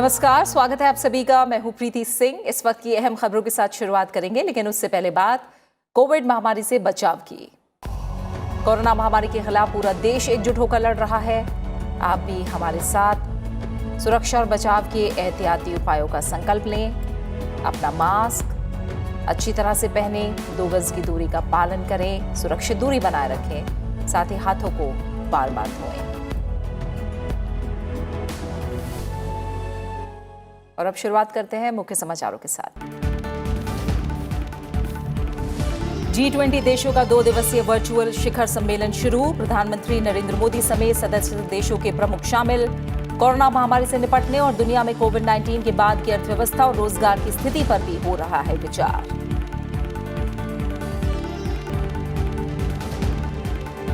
नमस्कार, स्वागत है आप सभी का। मैं हूं प्रीति सिंह। इस वक्त की अहम खबरों के साथ शुरुआत करेंगे, लेकिन उससे पहले बात कोविड महामारी से बचाव की। कोरोना महामारी के खिलाफ पूरा देश एकजुट होकर लड़ रहा है। आप भी हमारे साथ सुरक्षा और बचाव के एहतियाती उपायों का संकल्प लें। अपना मास्क अच्छी तरह से पहने, 2 गज की दूरी का पालन करें, सुरक्षित दूरी बनाए रखें, साथ ही हाथों को बार बार धोएं। और अब शुरुआत करते हैं मुख्य समाचारों के साथ। G20 देशों का 2 दिवसीय वर्चुअल शिखर सम्मेलन शुरू। प्रधानमंत्री नरेंद्र मोदी समेत सदस्य देशों के प्रमुख शामिल। कोरोना महामारी से निपटने और दुनिया में कोविड-19 के बाद की अर्थव्यवस्था और रोजगार की स्थिति पर भी हो रहा है विचार।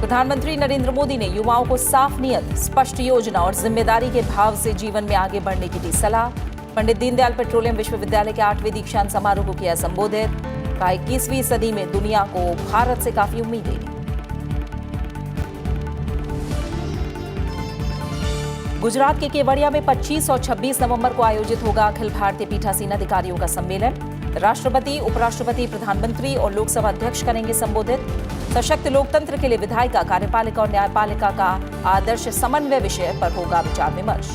प्रधानमंत्री नरेंद्र मोदी ने युवाओं को साफ नीयत, स्पष्ट योजना और जिम्मेदारी के भाव से जीवन में आगे बढ़ने की दी सलाह। पंडित दीनदयाल पेट्रोलियम विश्वविद्यालय के 8वें दीक्षांत समारोह को किया संबोधित। कहा, 21वीं सदी में दुनिया को भारत से काफी उम्मीदें। गुजरात के केवड़िया में 25 और 26 नवंबर को आयोजित होगा अखिल भारतीय पीठासीन अधिकारियों का सम्मेलन। राष्ट्रपति, उपराष्ट्रपति, प्रधानमंत्री और लोकसभा अध्यक्ष करेंगे संबोधित। सशक्त लोकतंत्र के लिए विधायिका, कार्यपालिका और न्यायपालिका का आदर्श समन्वय विषय पर होगा विचार विमर्श।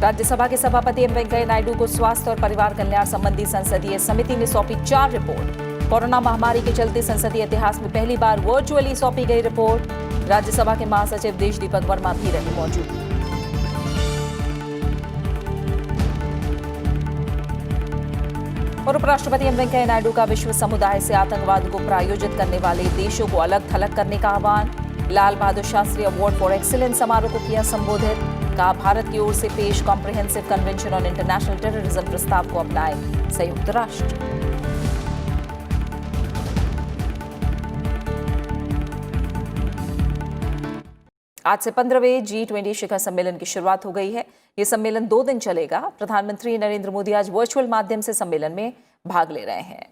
राज्यसभा के सभापति एम वेंकैया नायडू को स्वास्थ्य और परिवार कल्याण संबंधी संसदीय समिति ने सौंपी 4 रिपोर्ट। कोरोना महामारी के चलते संसदीय इतिहास में पहली बार वर्चुअली सौंपी गई रिपोर्ट। राज्यसभा के महासचिव देश दीपक वर्मा भी रहे मौजूद। और उपराष्ट्रपति एम वेंकैया नायडू का विश्व समुदाय से आतंकवाद को प्रायोजित करने वाले देशों को अलग थलग करने का आह्वान। Lal Bahadur Shastri award for excellence समारोह को किया संबोधित। कहा, भारत की ओर से पेश comprehensive convention on international terrorism प्रस्ताव को अपनाए संयुक्त राष्ट्र। आज से 15वें G20 शिखर सम्मेलन की शुरुआत हो गई है। ये सम्मेलन 2 दिन चलेगा। प्रधानमंत्री नरेंद्र मोदी आज वर्चुअल माध्यम से सम्मेलन में भाग ले रहे हैं।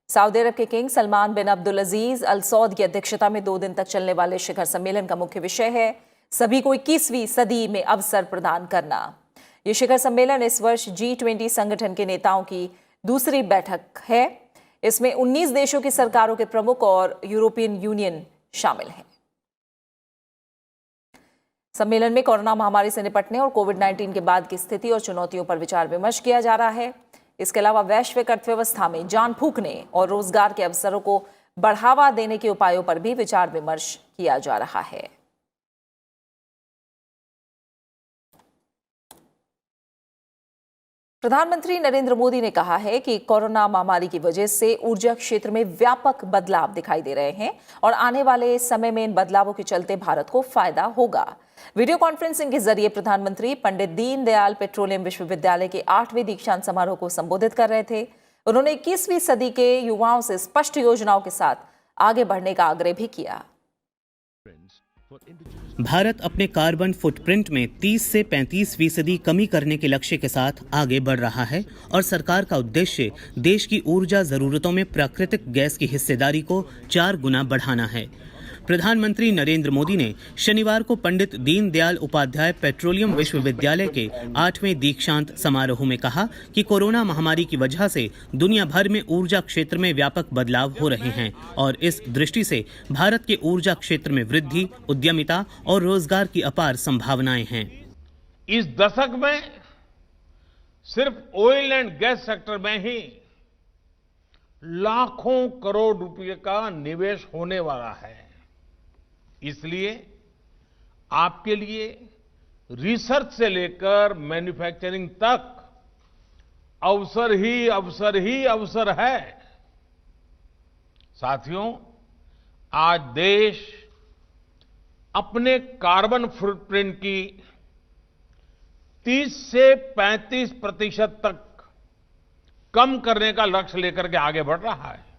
सऊदी अरब के किंग सलमान बिन अब्दुल अजीज अल सौद की अध्यक्षता में 2 दिन तक चलने वाले शिखर सम्मेलन का मुख्य विषय है सभी को 21वीं सदी में अवसर प्रदान करना। ये शिखर सम्मेलन इस वर्ष G20 संगठन के नेताओं की दूसरी बैठक है। इसमें 19 देशों की सरकारों के प्रमुख और यूरोपियन यूनियन शामिल हैं। सम्मेलन में कोरोना महामारी से निपटने और कोविड-19 के बाद की स्थिति और चुनौतियों पर विचार विमर्श किया जा रहा है। इसके अलावा वैश्विक अर्थव्यवस्था में जान फूंकने और रोजगार के अवसरों को बढ़ावा देने के उपायों पर भी विचार विमर्श किया जा रहा है। प्रधानमंत्री नरेंद्र मोदी ने कहा है कि कोरोना महामारी की वजह से ऊर्जा क्षेत्र में व्यापक बदलाव दिखाई दे रहे हैं और आने वाले समय में इन बदलावों के चलते भारत को फायदा होगा। वीडियो कॉन्फ्रेंसिंग के जरिए प्रधानमंत्री पंडित दीनदयाल पेट्रोलियम विश्वविद्यालय के 8वें दीक्षांत समारोह को संबोधित कर रहे थे। उन्होंने 21वीं सदी के युवाओं से स्पष्ट योजनाओं के साथ आगे बढ़ने का आग्रह भी किया। भारत अपने कार्बन फुटप्रिंट में 30 से 35% कमी करने के लक्ष्य के साथ आगे बढ़ रहा है और सरकार का उद्देश्य देश की ऊर्जा जरूरतों में प्राकृतिक गैस की हिस्सेदारी को 4 गुना बढ़ाना है। प्रधानमंत्री नरेंद्र मोदी ने शनिवार को पंडित दीनदयाल उपाध्याय पेट्रोलियम विश्वविद्यालय के 8वें दीक्षांत समारोह में कहा कि कोरोना महामारी की वजह से दुनिया भर में ऊर्जा क्षेत्र में व्यापक बदलाव हो रहे हैं और इस दृष्टि से भारत के ऊर्जा क्षेत्र में वृद्धि, उद्यमिता और रोजगार की अपार संभावनाएं हैं। इस दशक में सिर्फ ऑयल एंड गैस सेक्टर में ही लाखों करोड़ रुपए का निवेश होने वाला है। इसलिए आपके लिए रिसर्च से लेकर मैन्युफैक्चरिंग तक अवसर ही अवसर है। साथियों, आज देश अपने कार्बन फुटप्रिंट की 30 से 35% तक कम करने का लक्ष्य लेकर के आगे बढ़ रहा है।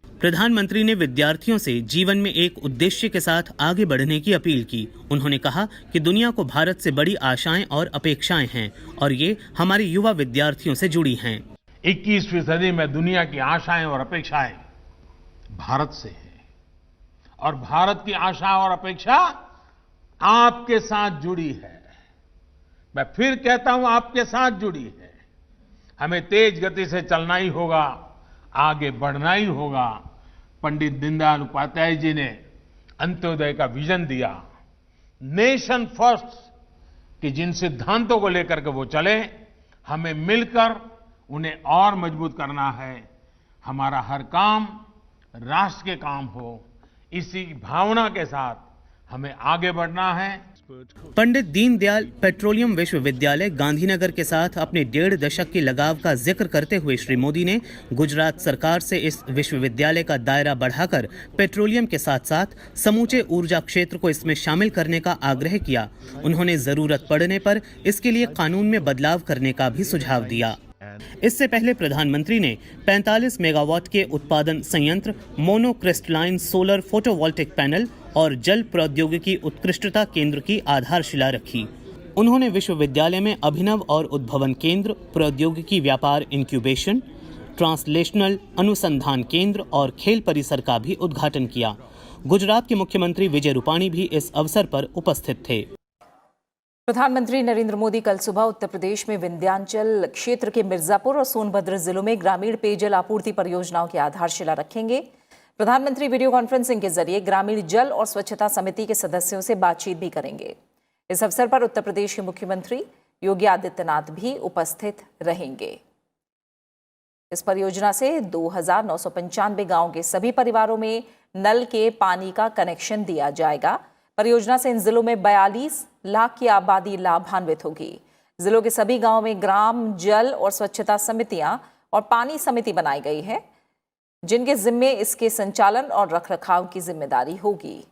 प्रधानमंत्री ने विद्यार्थियों से जीवन में एक उद्देश्य के साथ आगे बढ़ने की अपील की। उन्होंने कहा कि दुनिया को भारत से बड़ी आशाएं और अपेक्षाएं हैं और ये हमारे युवा विद्यार्थियों से जुड़ी हैं। 21वीं सदी में दुनिया की आशाएं और अपेक्षाएं भारत से हैं और भारत की आशा और अपेक्षा आपके साथ जुड़ी है। मैं फिर कहता हूं, आपके साथ जुड़ी है। हमें तेज गति से चलना ही होगा, आगे बढ़ना ही होगा। पंडित दीनदयाल उपाध्याय जी ने अंत्योदय का विजन दिया, नेशन फर्स्ट, कि जिन सिद्धांतों को लेकर के वो चले, हमें मिलकर उन्हें और मजबूत करना है। हमारा हर काम राष्ट्र के काम हो, इसी भावना के साथ हमें आगे बढ़ना है। पंडित दीनदयाल पेट्रोलियम विश्वविद्यालय गांधीनगर के साथ अपने 1.5 दशक की लगाव का जिक्र करते हुए श्री मोदी ने गुजरात सरकार से इस विश्वविद्यालय का दायरा बढ़ाकर पेट्रोलियम के साथ साथ समूचे ऊर्जा क्षेत्र को इसमें शामिल करने का आग्रह किया। उन्होंने जरूरत पड़ने पर इसके लिए कानून में बदलाव करने का भी सुझाव दिया। इससे पहले प्रधानमंत्री ने 45 मेगावाट के उत्पादन संयंत्र, मोनोक्रिस्टलाइन सोलर फोटोवोल्टिक पैनल और जल प्रौद्योगिकी उत्कृष्टता केंद्र की आधारशिला रखी। उन्होंने विश्वविद्यालय में अभिनव और उद्भवन केंद्र, प्रौद्योगिकी व्यापार इंक्यूबेशन, ट्रांसलेशनल अनुसंधान केंद्र और खेल परिसर का भी उद्घाटन किया। गुजरात के मुख्यमंत्री विजय रूपाणी भी इस अवसर पर उपस्थित थे। प्रधानमंत्री नरेंद्र मोदी कल सुबह उत्तर प्रदेश में विंध्याचल क्षेत्र के मिर्जापुर और सोनभद्र जिलों में ग्रामीण पेयजल आपूर्ति परियोजनाओं की आधारशिला रखेंगे। प्रधानमंत्री वीडियो कॉन्फ्रेंसिंग के जरिए ग्रामीण जल और स्वच्छता समिति के सदस्यों से बातचीत भी करेंगे। इस अवसर पर उत्तर प्रदेश के मुख्यमंत्री योगी आदित्यनाथ भी उपस्थित रहेंगे। इस परियोजना से 2,995 गांवों के सभी परिवारों में नल के पानी का कनेक्शन दिया जाएगा। परियोजना से इन जिलों में 42 लाख की आबादी लाभान्वित होगी। जिलों के सभी गांवों में ग्राम जल और स्वच्छता समितियां और पानी समिति बनाई गई है, जिनके जिम्मे इसके संचालन और रखरखाव की जिम्मेदारी होगी।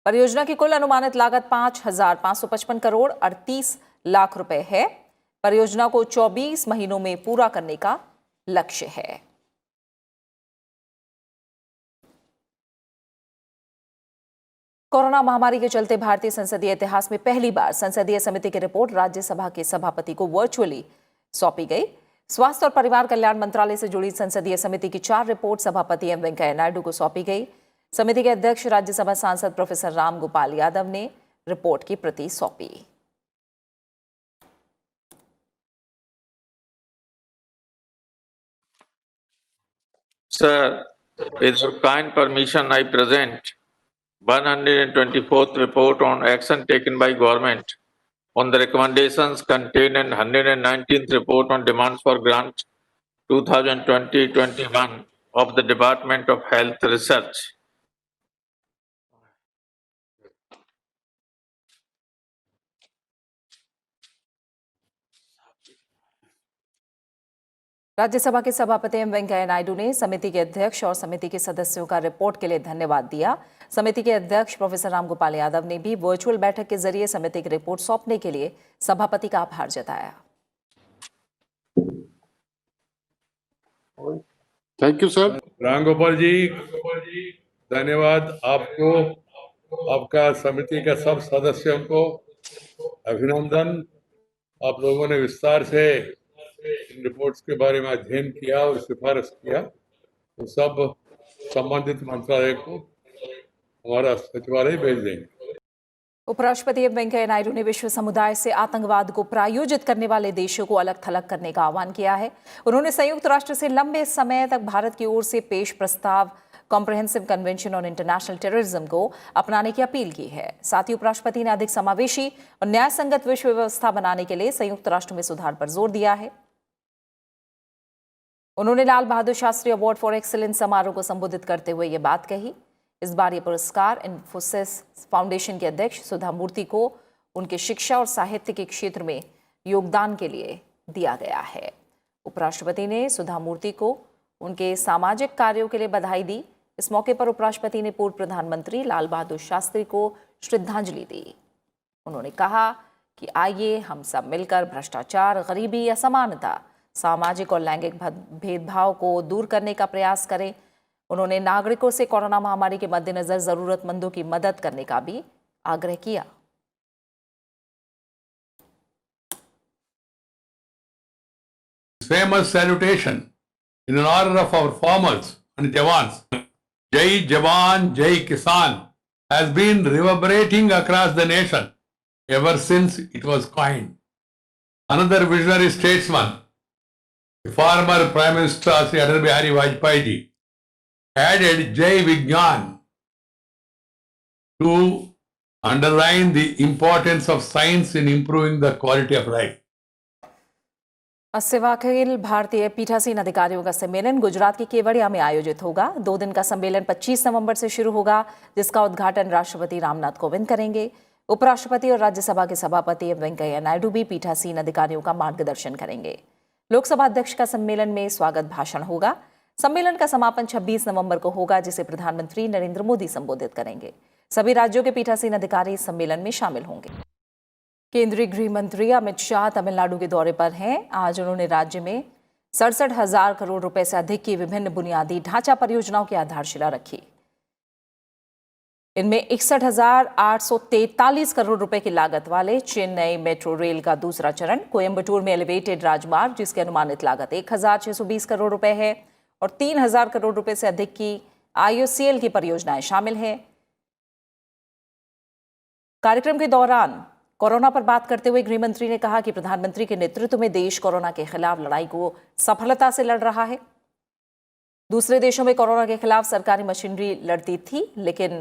परियोजना की कुल अनुमानित लागत 5,555 करोड़ 38 लाख रुपए है। परियोजना को 24 महीनों में पूरा करने का लक्ष्य है। कोरोना महामारी के चलते भारतीय संसदीय इतिहास में पहली बार संसदीय समिति की रिपोर्ट राज्यसभा के सभापति को वर्चुअली सौंपी गई। स्वास्थ्य और परिवार कल्याण मंत्रालय से जुड़ी संसदीय समिति की 4 रिपोर्ट सभापति एम वेंकैया नायडू को सौंपी गई। समिति के अध्यक्ष राज्यसभा सांसद प्रोफेसर राम गोपाल यादव ने रिपोर्ट की प्रति सौंपी। Sir, with your kind permission, I present 124th report on action taken by government on the recommendations contained in 119th report on demands for grant 2020-21 of the Department of Health Research. Rajya Sabha के सभापति M Venkaiah Naidu ने समिति के अध्यक्ष और समिति के सदस्यों का रिपोर्ट के लिए धन्यवाद दिया। समिति के अध्यक्ष प्रोफेसर राम गोपाल यादव ने भी वर्चुअल बैठक के जरिए समिति की रिपोर्ट सौंपने के लिए सभापति का आभार जताया। Thank you sir. Ram Gopal ji, धन्यवाद आपको, आपका समिति के सब सदस्यों को अभिनंदन। आप लोगों ने विस्तार से इन रिपोर्ट्स के बारे में अध्ययन किया और सिफारिश किया, तो सब संबंधित मंत्रालय को हमारा सचिवालय भेज देंगे। उपराष्ट्रपति एम वेंकैया नायडू ने विश्व समुदाय से आतंकवाद को प्रायोजित करने वाले देशों को अलग थलग करने का आह्वान किया है। उन्होंने संयुक्त राष्ट्र से लंबे समय तक भारत की ओर से पेश प्रस्ताव comprehensive convention on international terrorism को अपनाने की अपील की है। साथ ही उपराष्ट्रपति ने अधिक समावेशी और न्याय संगत विश्व व्यवस्था बनाने के लिए संयुक्त राष्ट्र में सुधार पर जोर दिया है। उन्होंने Lal Bahadur Shastri award for excellence समारोह को संबोधित करते हुए ये बात कही। इस बार ये पुरस्कार इन्फोसिस फाउंडेशन के अध्यक्ष सुधा मूर्ति को उनके शिक्षा और साहित्य के क्षेत्र में योगदान के लिए दिया गया है। उपराष्ट्रपति ने सुधा मूर्ति को उनके सामाजिक कार्यों के लिए बधाई दी। इस मौके पर उपराष्ट्रपति ने पूर्व प्रधानमंत्री लाल बहादुर शास्त्री को श्रद्धांजलि दी। उन्होंने कहा कि आइए हम सब मिलकर भ्रष्टाचार, गरीबी, असमानता, सामाजिक और लैंगिक भेदभाव को दूर करने का प्रयास करें। उन्होंने नागरिकों से कोरोना महामारी के मद्देनजर जरूरतमंदों की मदद करने का भी आग्रह किया। Famous salutation in honor of our farmers and jawans. Jai Jawan, Jai Kisan has been reverberating across the nation ever since it was coined. Another visionary statesman, the former Prime Minister Sri Atal Bihari Vajpayee ji, added Jai Vigyan to underline the importance of science in improving the quality of life. Akhil Bharatiya पीठासीन अधिकारियों का सम्मेलन गुजरात के केवड़िया में आयोजित होगा। 2 दिन का सम्मेलन 25 नवंबर से शुरू होगा, जिसका उद्घाटन राष्ट्रपति रामनाथ कोविंद करेंगे। उपराष्ट्रपति और राज्यसभा के सभापति वेंकैया नायडू भी पीठासीन अधिकारियों का मार्गदर्शन करेंगे। लोकसभा अध्यक्ष का सम्मेलन में स्वागत भाषण होगा। सम्मेलन का समापन 26 नवंबर को होगा, जिसे प्रधानमंत्री नरेंद्र मोदी संबोधित करेंगे। सभी राज्यों के पीठासीन अधिकारी इस सम्मेलन में शामिल होंगे। केंद्रीय गृह मंत्री अमित शाह तमिलनाडु के दौरे पर हैं। आज उन्होंने राज्य में 67,000 करोड़ रुपए से अधिक की विभिन्न बुनियादी ढांचा परियोजनाओं की आधारशिला रखी। इनमें 61,843 करोड़ रुपए की लागत वाले चेन्नई मेट्रो रेल का दूसरा चरण, कोयंबटूर में एलिवेटेड राजमार्ग जिसकी अनुमानित लागत 1,620 करोड़ रुपए है, और 3,000 करोड़ रुपए से अधिक की IOCL की परियोजनाएं शामिल हैं। कार्यक्रम के दौरान कोरोना पर बात करते हुए गृह मंत्री ने कहा कि प्रधानमंत्री के नेतृत्व में देश कोरोना के खिलाफ लड़ाई को सफलता से लड़ रहा है। दूसरे देशों में कोरोना के खिलाफ सरकारी मशीनरी लड़ती थी, लेकिन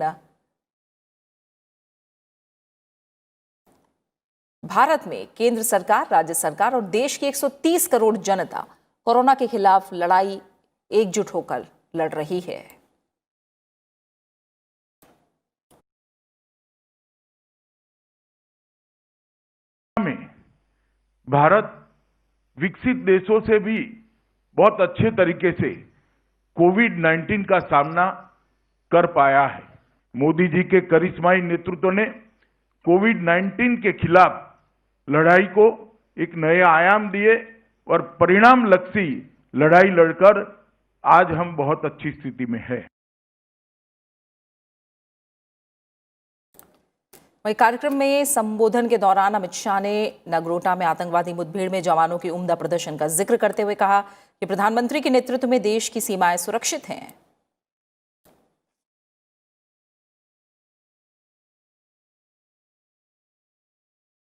भारत में केंद्र सरकार, राज्य सरकार और देश की 130 करोड़ जनता कोरोना के खिलाफ लड़ाई एकजुट होकर लड़ रही है। में भारत विकसित देशों से भी बहुत अच्छे तरीके से कोविड-19 का सामना कर पाया है। मोदी जी के करिश्माई नेतृत्व ने कोविड-19 के खिलाफ लड़ाई को एक नए आयाम दिए और परिणाम लक्षी लड़ाई लड़कर आज हम बहुत अच्छी स्थिति में हैं। वहीं कार्यक्रम में संबोधन के दौरान अमित शाह ने नगरोटा में आतंकवादी मुठभेड़ में जवानों के उम्दा प्रदर्शन का जिक्र करते हुए कहा कि प्रधानमंत्री के नेतृत्व में देश की सीमाएं सुरक्षित हैं।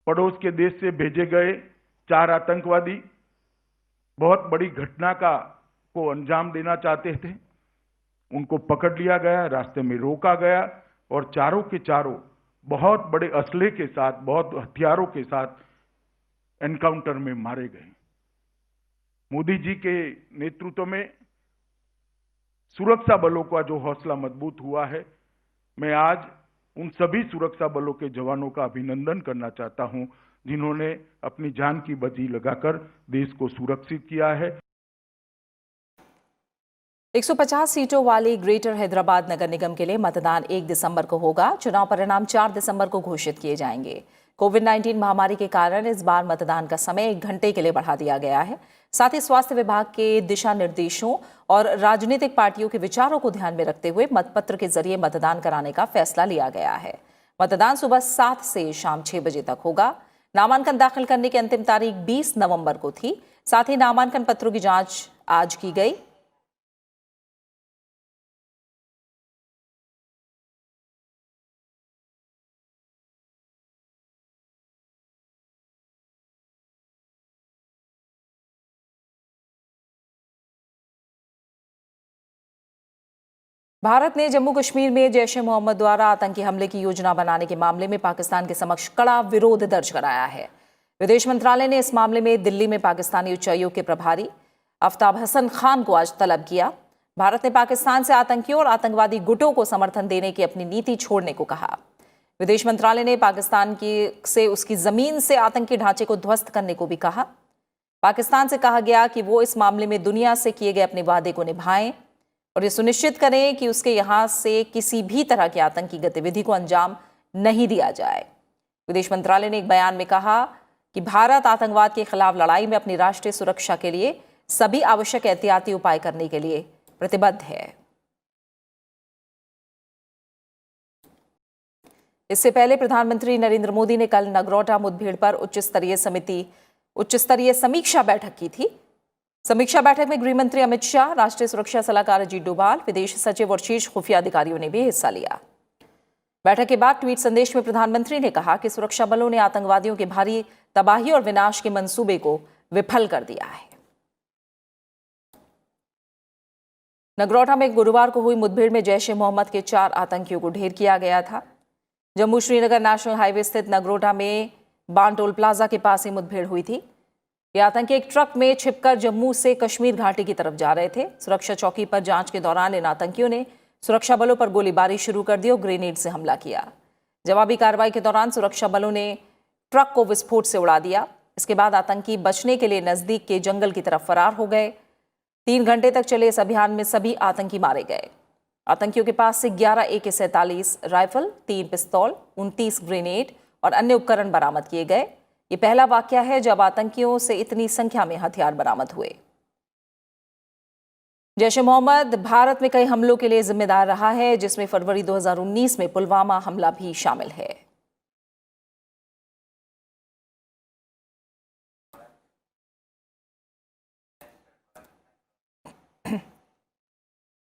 पड़ोस के देश से भेजे गए 4 आतंकवादी बहुत बड़ी घटना को अंजाम देना चाहते थे। उनको पकड़ लिया गया, रास्ते में रोका गया और चारों के चारों बहुत बड़े असले के साथ, बहुत हथियारों के साथ एनकाउंटर में मारे गए। मोदी जी के नेतृत्व में सुरक्षा बलों का जो हौसला मजबूत हुआ है, मैं आज उन सभी सुरक्षा बलों के जवानों का अभिनंदन करना चाहता हूं, जिन्होंने अपनी जान की बाजी लगाकर देश को सुरक्षित किया है। 150 सीटों वाली ग्रेटर हैदराबाद नगर निगम के लिए मतदान 1 दिसंबर को होगा। चुनाव परिणाम 4 दिसंबर को घोषित किए जाएंगे। कोविड-19 महामारी के कारण इस बार मतदान का समय 1 घंटे के लिए बढ़ा दिया गया है। साथ ही स्वास्थ्य विभाग के दिशा निर्देशों और राजनीतिक पार्टियों के विचारों को ध्यान में रखते हुए मतपत्र के जरिए मतदान कराने का फैसला लिया गया है। मतदान सुबह 7 से शाम 6 बजे तक होगा। नामांकन दाखिल करने की अंतिम तारीख 20 नवंबर को थी। साथ ही नामांकन पत्रों की जांच आज की गई। भारत ने जम्मू कश्मीर में जैश ए मोहम्मद द्वारा आतंकी हमले की योजना बनाने के मामले में पाकिस्तान के समक्ष कड़ा विरोध दर्ज कराया है। विदेश मंत्रालय ने इस मामले में दिल्ली में पाकिस्तानी उच्चायोग के प्रभारी आफ्ताब हसन खान को आज तलब किया। भारत ने पाकिस्तान से आतंकियों और आतंकवादी गुटों को समर्थन देने की अपनी नीति छोड़ने को कहा। विदेश मंत्रालय ने पाकिस्तान से उसकी जमीन से आतंकी ढांचे को ध्वस्त करने को भी कहा। पाकिस्तान से कहा गया कि वो इस मामले में दुनिया से किए गए अपने वादे को निभाएं और ये सुनिश्चित करें कि उसके यहां से किसी भी तरह की आतंकी गतिविधि को अंजाम नहीं दिया जाए। विदेश मंत्रालय ने एक बयान में कहा कि भारत आतंकवाद के खिलाफ लड़ाई में अपनी राष्ट्रीय सुरक्षा के लिए सभी आवश्यक एहतियाती उपाय करने के लिए प्रतिबद्ध है। इससे पहले प्रधानमंत्री नरेंद्र मोदी ने कल नगरोटा मुठभेड़ पर उच्च स्तरीय समीक्षा बैठक की थी। समीक्षा बैठक में गृह मंत्री अमित शाह, राष्ट्रीय सुरक्षा सलाहकार अजीत डोभाल, विदेश सचिव और शीर्ष खुफिया अधिकारियों ने भी हिस्सा लिया। बैठक के बाद ट्वीट संदेश में प्रधानमंत्री ने कहा कि सुरक्षा बलों ने आतंकवादियों के भारी तबाही और विनाश के मंसूबे को विफल कर दिया है। नगरोटा में गुरुवार को हुई मुठभेड़ में जैश-ए-मोहम्मद के 4 आतंकियों को ढेर किया गया था। जम्मू श्रीनगर नेशनल हाईवे स्थित नगरोटा में बान टोल प्लाजा के पास ही मुठभेड़ हुई थी। ये आतंकी एक ट्रक में छिपकर जम्मू से कश्मीर घाटी की तरफ जा रहे थे। सुरक्षा चौकी पर जांच के दौरान इन आतंकियों ने सुरक्षा बलों पर गोलीबारी शुरू कर दी और ग्रेनेड से हमला किया। जवाबी कार्रवाई के दौरान सुरक्षा बलों ने ट्रक को विस्फोट से उड़ा दिया। इसके बाद आतंकी बचने के लिए नजदीक के जंगल की तरफ फरार हो गए। 3 घंटे तक चले इस अभियान में सभी आतंकी मारे गए। आतंकियों के पास से 11 AK-47 राइफल, 3 पिस्तौल, 29 ग्रेनेड और अन्य उपकरण बरामद किए गए। ये पहला वाकया है जब आतंकियों से इतनी संख्या में हथियार बरामद हुए। जैश-ए-मोहम्मद भारत में कई हमलों के लिए जिम्मेदार रहा है, जिसमें फरवरी 2019 में पुलवामा हमला भी शामिल है।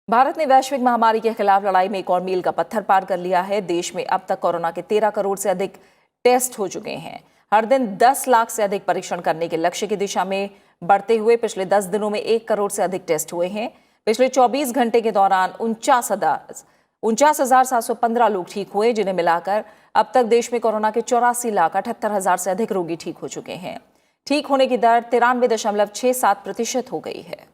भारत ने वैश्विक महामारी के खिलाफ लड़ाई में एक और मील का पत्थर पार कर लिया है। देश में अब तक कोरोना के 13 करोड़ से अधिक टेस्ट हो चुके हैं। हर दिन 10 लाख से अधिक परीक्षण करने के लक्ष्य की दिशा में बढ़ते हुए पिछले 10 दिनों में 1 करोड़ से अधिक टेस्ट हुए हैं। पिछले 24 घंटे के दौरान 49,715 लोग ठीक हुए, जिन्हें मिलाकर अब तक देश में कोरोना के 84,78,000 से अधिक रोगी ठीक हो चुके हैं। ठीक होने की दर 93.67% हो गई है।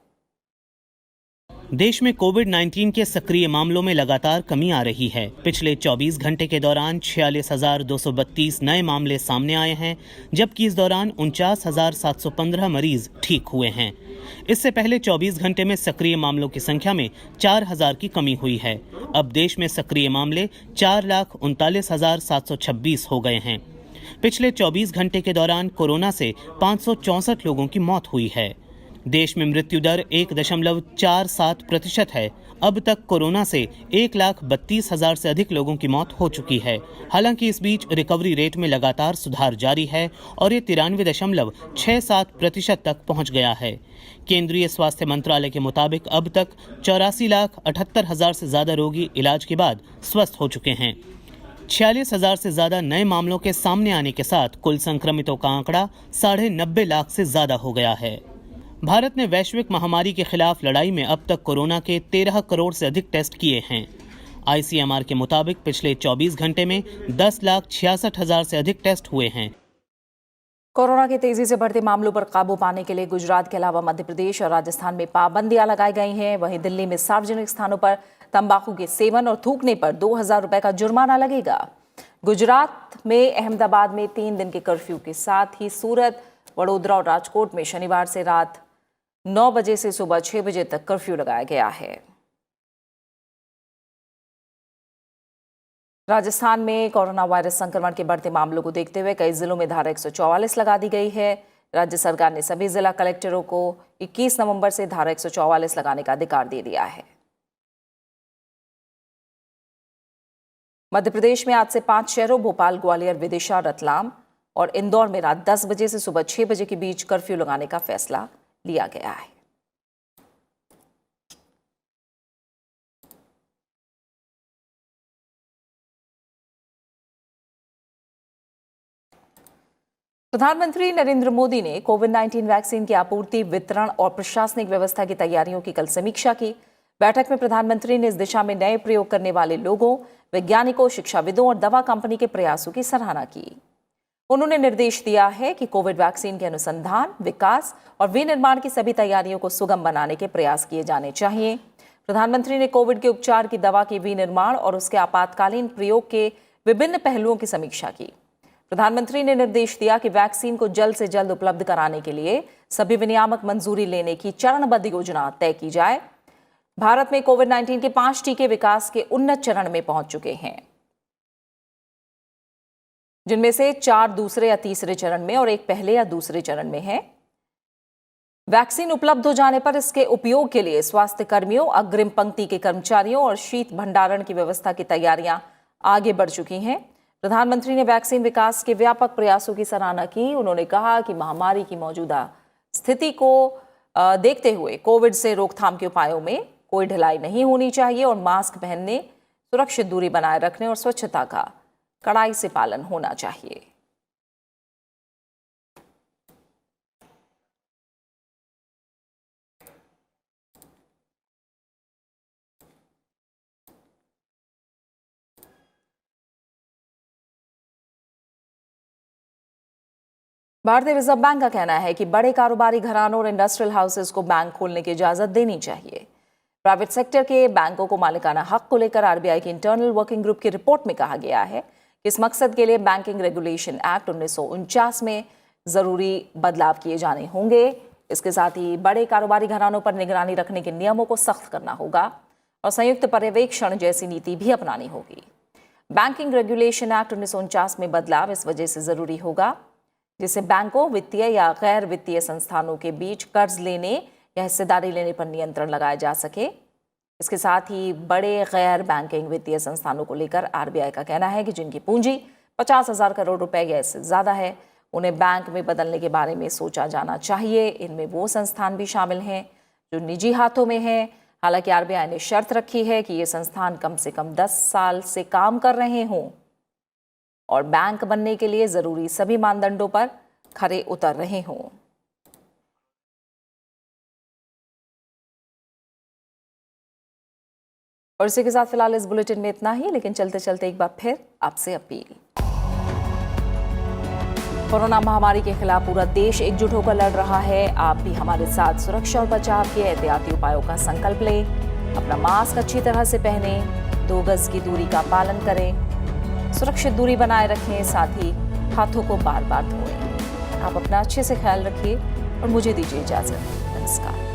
देश में कोविड-19 के सक्रिय मामलों में लगातार कमी आ रही है। पिछले 24 घंटे के दौरान 46,232 नए मामले सामने आए हैं, जबकि इस दौरान 49,715 मरीज ठीक हुए हैं। इससे पहले 24 घंटे में सक्रिय मामलों की संख्या में 4,000 की कमी हुई है। अब देश में सक्रिय मामले 4,39,726 हो गए हैं। पिछले 24 घंटे के दौरान कोरोना से 564 लोगों की मौत हुई है। देश में मृत्यु दर 1.47% है। अब तक कोरोना से 1,32,000 से अधिक लोगों की मौत हो चुकी है। हालांकि इस बीच रिकवरी रेट में लगातार सुधार जारी है और ये 93.67% तक पहुंच गया है। केंद्रीय स्वास्थ्य मंत्रालय के मुताबिक अब तक 84,78,000 से ज्यादा रोगी इलाज के बाद स्वस्थ हो चुके हैं। 46,000 से ज्यादा नए मामलों के सामने आने के साथ कुल संक्रमितों का आंकड़ा 90.5 लाख से ज्यादा हो गया है। भारत ने वैश्विक महामारी के खिलाफ लड़ाई में अब तक कोरोना के 13 करोड़ से अधिक टेस्ट किए हैं। ICMR के मुताबिक पिछले 24 घंटे में 10,66,000 से अधिक टेस्ट हुए हैं। कोरोना के तेजी से बढ़ते मामलों पर काबू पाने के लिए गुजरात के अलावा मध्य प्रदेश और राजस्थान में पाबंदियां लगाई गई हैं। वहीं दिल्ली में सार्वजनिक स्थानों पर तंबाकू के सेवन और थूकने पर 2,000 रुपए का जुर्माना लगेगा। गुजरात में अहमदाबाद में 3 दिन के कर्फ्यू के साथ ही सूरत, वडोदरा और राजकोट में शनिवार से रात 9 बजे से सुबह 6 बजे तक कर्फ्यू लगाया गया है। राजस्थान में कोरोना वायरस संक्रमण के बढ़ते मामलों को देखते हुए कई जिलों में धारा 144 लगा दी गई है। राज्य सरकार ने सभी जिला कलेक्टरों को 21 नवंबर से धारा 144 लगाने का अधिकार दे दिया है। मध्य प्रदेश में आज से 5 शहरों भोपाल, ग्वालियर, विदिशा, रतलाम और इंदौर में रात 10 बजे से सुबह 6 बजे के बीच कर्फ्यू लगाने का फैसला लिया गया है। प्रधानमंत्री नरेंद्र मोदी ने कोविड-19 वैक्सीन की आपूर्ति, वितरण और प्रशासनिक व्यवस्था की तैयारियों की कल समीक्षा की। बैठक में प्रधानमंत्री ने इस दिशा में नए प्रयोग करने वाले लोगों, वैज्ञानिकों, शिक्षाविदों और दवा कंपनी के प्रयासों की सराहना की। उन्होंने निर्देश दिया है कि कोविड वैक्सीन के अनुसंधान, विकास और विनिर्माण की सभी तैयारियों को सुगम बनाने के प्रयास किए जाने चाहिए। प्रधानमंत्री ने कोविड के उपचार की दवा के विनिर्माण और उसके आपातकालीन प्रयोग के विभिन्न पहलुओं की समीक्षा की। प्रधानमंत्री ने निर्देश दिया कि वैक्सीन को जल्द से जल्द उपलब्ध कराने के लिए सभी विनियामक मंजूरी लेने की चरणबद्ध योजना तय की जाए। भारत में कोविड-19 के 5 टीके विकास के उन्नत चरण में पहुंच चुके हैं, जिनमें से 4 दूसरे या तीसरे चरण में और 1 पहले या दूसरे चरण में है। वैक्सीन उपलब्ध हो जाने पर इसके उपयोग के लिए स्वास्थ्य कर्मियों, अग्रिम पंक्ति के कर्मचारियों और शीत भंडारण की व्यवस्था की तैयारियां आगे बढ़ चुकी हैं। प्रधानमंत्री ने वैक्सीन विकास के व्यापक प्रयासों की सराहना की। उन्होंने कहा कि महामारी की मौजूदा स्थिति को देखते हुए कोविड से रोकथाम के उपायों में कोई ढिलाई नहीं होनी चाहिए और मास्क पहनने, सुरक्षित दूरी बनाए रखने और स्वच्छता का कड़ाई से पालन होना चाहिए। भारतीय रिजर्व बैंक का कहना है कि बड़े कारोबारी घरानों और इंडस्ट्रियल हाउसेस को बैंक खोलने की इजाजत देनी चाहिए। प्राइवेट सेक्टर के बैंकों को मालिकाना हक को लेकर आरबीआई की इंटरनल वर्किंग ग्रुप की रिपोर्ट में कहा गया है कि इस मकसद के लिए बैंकिंग रेगुलेशन एक्ट 1949 में जरूरी बदलाव किए जाने होंगे। इसके साथ ही बड़े कारोबारी घरानों पर निगरानी रखने के नियमों को सख्त करना होगा और संयुक्त पर्यवेक्षण जैसी नीति भी अपनानी होगी। बैंकिंग रेगुलेशन एक्ट 1949 में बदलाव इस वजह से जरूरी होगा जिससे बैंकों, वित्तीय या गैर वित्तीय संस्थानों के बीच कर्ज लेने या हिस्सेदारी लेने पर नियंत्रण लगाया जा सके। इसके साथ ही बड़े गैर बैंकिंग वित्तीय संस्थानों को लेकर आरबीआई का कहना है कि जिनकी पूंजी 50,000 करोड़ रुपए या इससे ज़्यादा है, उन्हें बैंक में बदलने के बारे में सोचा जाना चाहिए। इनमें वो संस्थान भी शामिल हैं जो निजी हाथों में हैं। हालांकि आरबीआई ने शर्त रखी है कि ये संस्थान कम से कम 10 साल से काम कर रहे हों और बैंक बनने के लिए जरूरी सभी मानदंडों पर खरे उतर रहे हों। और इसी के साथ फिलहाल इस बुलेटिन में इतना ही, लेकिन चलते चलते एक बार फिर आपसे अपील। कोरोना महामारी के खिलाफ पूरा देश एकजुट होकर लड़ रहा है। आप भी हमारे साथ सुरक्षा और बचाव के एहतियाती उपायों का संकल्प लें। अपना मास्क अच्छी तरह से पहने, 2 गज की दूरी का पालन करें, सुरक्षित दूरी बनाए रखें, साथ ही हाथों को बार बार धोएं। आप अपना अच्छे से ख्याल रखिए और मुझे दीजिए इजाजत। नमस्कार।